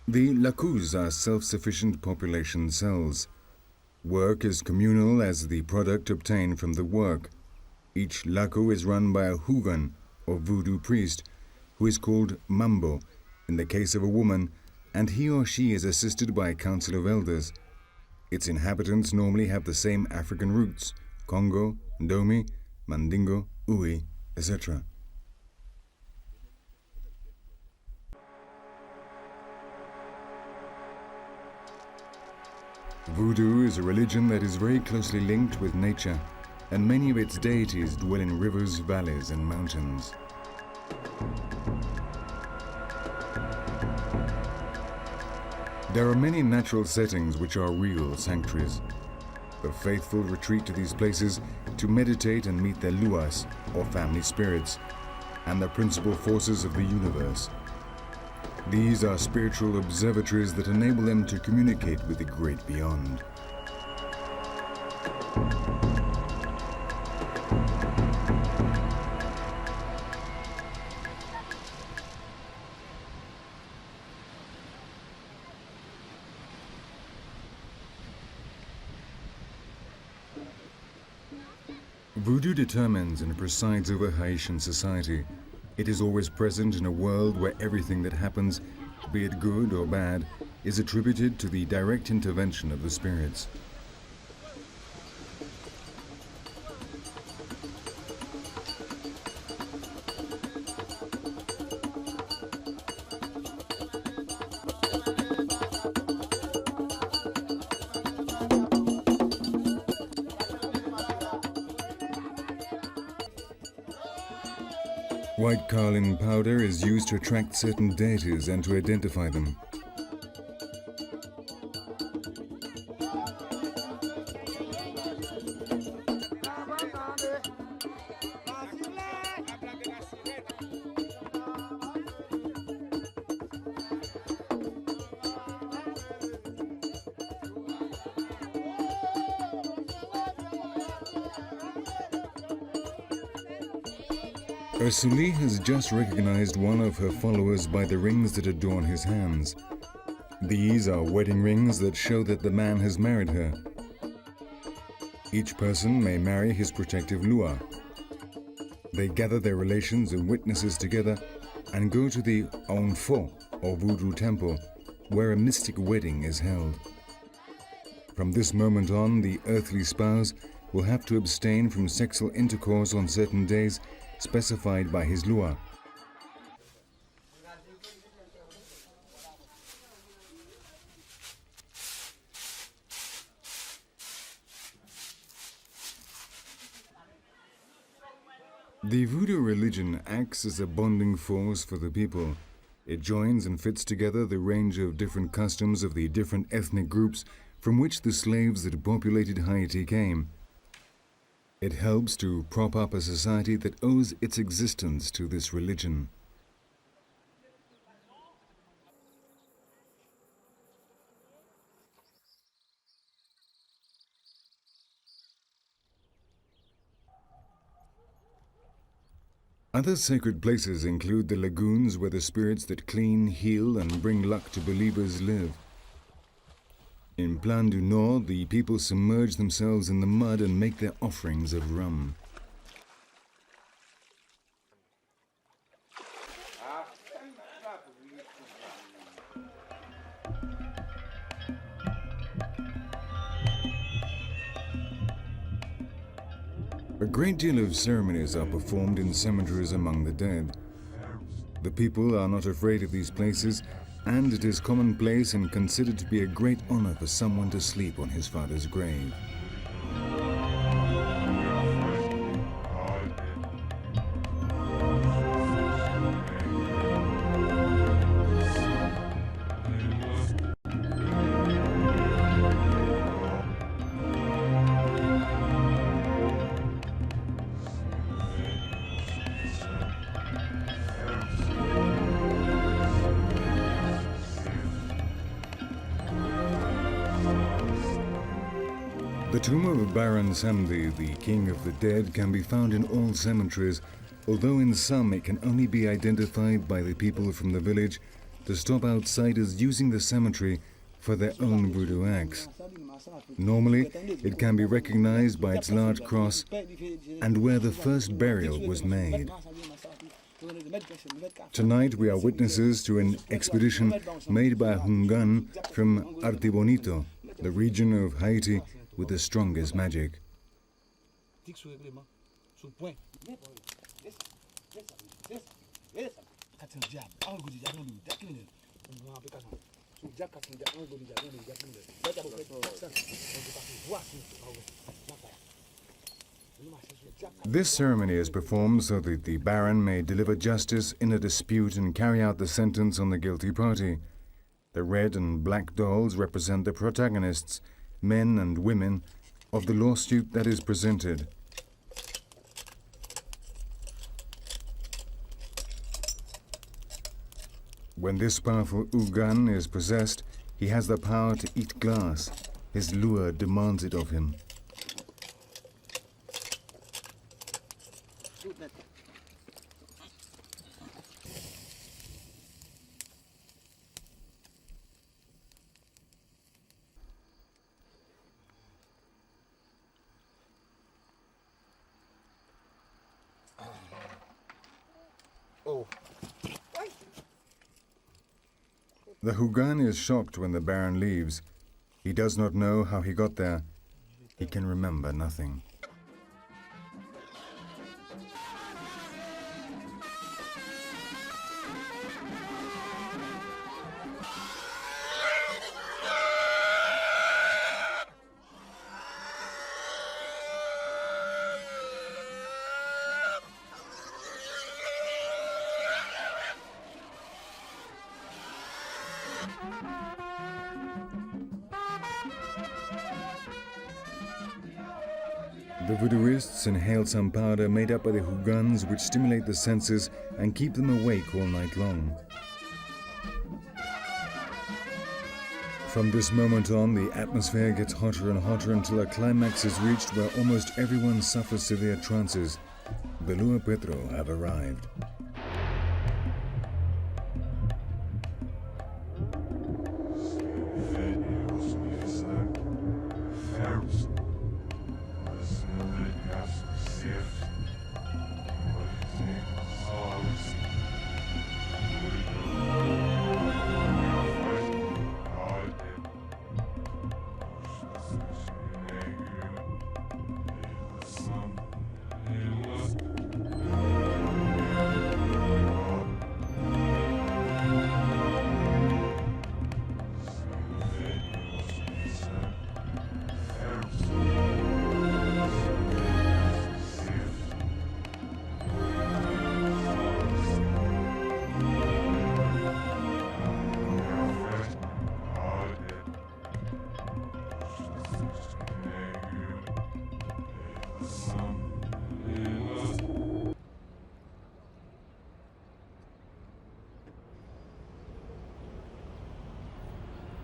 The lacus are self-sufficient population cells. Work is communal as the product obtained from the work. Each laku is run by a hugan, or voodoo priest, who is called mambo in the case of a woman, and he or she is assisted by a council of elders. Its inhabitants normally have the same African roots: Congo, Ndomi, Mandingo, Ui, etc. Voodoo is a religion that is very closely linked with nature, and many of its deities dwell in rivers, valleys, and mountains. There are many natural settings which are real sanctuaries. The faithful retreat to these places to meditate and meet their luas, or family spirits, and the principal forces of the universe. These are spiritual observatories that enable them to communicate with the great beyond. Voodoo determines and presides over Haitian society. It is always present in a world where everything that happens, be it good or bad, is attributed to the direct intervention of the spirits. White kaolin powder is used to attract certain deities and to identify them. Ursuli has just recognized one of her followers by the rings that adorn his hands. These are wedding rings that show that the man has married her. Each person may marry his protective lua. They gather their relations and witnesses together and go to the Onfo, or voodoo temple, where a mystic wedding is held. From this moment on, the earthly spouse will have to abstain from sexual intercourse on certain days specified by his lua. The voodoo religion acts as a bonding force for the people. It joins and fits together the range of different customs of the different ethnic groups from which the slaves that populated Haiti came. It helps to prop up a society that owes its existence to this religion. Other sacred places include the lagoons where the spirits that clean, heal, and bring luck to believers live. In Plan du Nord, the people submerge themselves in the mud and make their offerings of rum. A great deal of ceremonies are performed in cemeteries among the dead. The people are not afraid of these places, and it is commonplace and considered to be a great honor for someone to sleep on his father's grave. The tomb of Baron Samedi, the king of the dead, can be found in all cemeteries, although in some it can only be identified by the people from the village to stop outsiders using the cemetery for their own voodoo acts. Normally, it can be recognized by its large cross and where the first burial was made. Tonight we are witnesses to an expedition made by Hungan from Artibonito, the region of Haiti with the strongest magic. This ceremony is performed so that the Baron may deliver justice in a dispute and carry out the sentence on the guilty party. The red and black dolls represent the protagonists, men and women, of the lawsuit that is presented. When this powerful Ugan is possessed, he has the power to eat glass. His lure demands it of him. The Hugan is shocked when the Baron leaves. He does not know how he got there. He can remember nothing. The voodooists inhale some powder made up by the Hugans which stimulate the senses and keep them awake all night long. From this moment on, the atmosphere gets hotter and hotter until a climax is reached where almost everyone suffers severe trances. Belua Petro have arrived.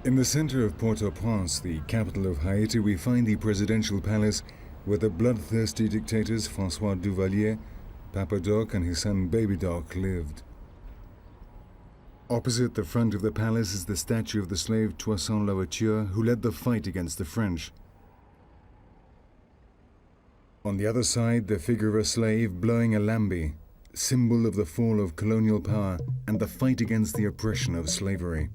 In the center of Port-au-Prince, the capital of Haiti, we find the presidential palace where the bloodthirsty dictators François Duvalier, Papa Doc and his son Baby Doc lived. Opposite the front of the palace is the statue of the slave Toussaint Louverture, who led the fight against the French. On the other side, the figure of a slave blowing a lambi, symbol of the fall of colonial power and the fight against the oppression of slavery.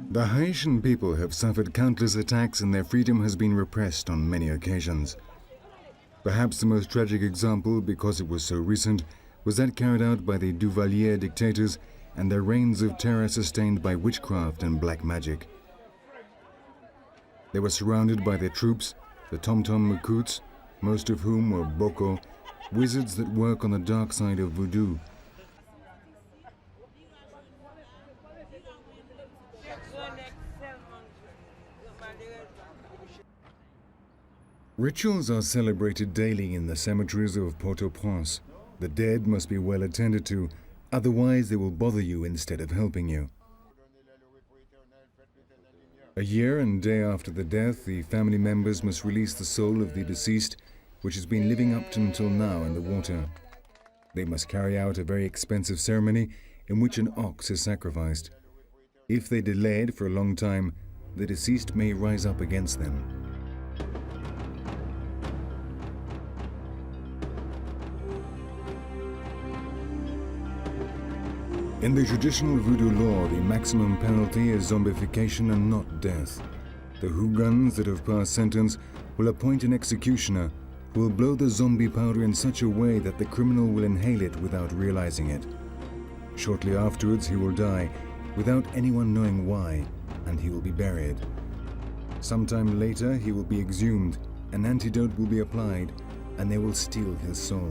The Haitian people have suffered countless attacks and their freedom has been repressed on many occasions. Perhaps the most tragic example, because it was so recent, was that carried out by the Duvalier dictators and their reigns of terror sustained by witchcraft and black magic. They were surrounded by their troops, the Tom-Tom Makouts, most of whom were Boko, wizards that work on the dark side of Voodoo. Rituals are celebrated daily in the cemeteries of Port-au-Prince. The dead must be well attended to, otherwise they will bother you instead of helping you. A year and day after the death, the family members must release the soul of the deceased, which has been living up to until now in the water. They must carry out a very expensive ceremony in which an ox is sacrificed. If they delayed for a long time, the deceased may rise up against them. In the traditional voodoo law, the maximum penalty is zombification and not death. The Hougans that have passed sentence will appoint an executioner who will blow the zombie powder in such a way that the criminal will inhale it without realizing it. Shortly afterwards, he will die without anyone knowing why, and he will be buried. Sometime later, he will be exhumed, an antidote will be applied, and they will steal his soul.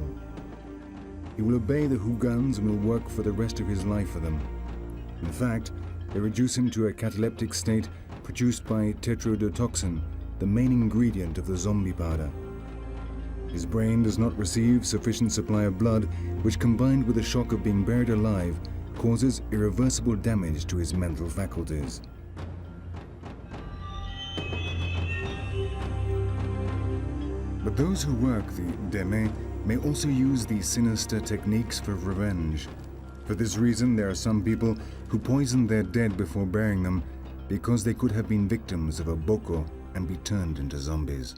He will obey the Hougans and will work for the rest of his life for them. In fact, they reduce him to a cataleptic state produced by tetrodotoxin, the main ingredient of the zombie powder. His brain does not receive sufficient supply of blood, which combined with the shock of being buried alive, causes irreversible damage to his mental faculties. But those who work the deme may also use these sinister techniques for revenge. For this reason, there are some people who poison their dead before burying them because they could have been victims of a boko and be turned into zombies.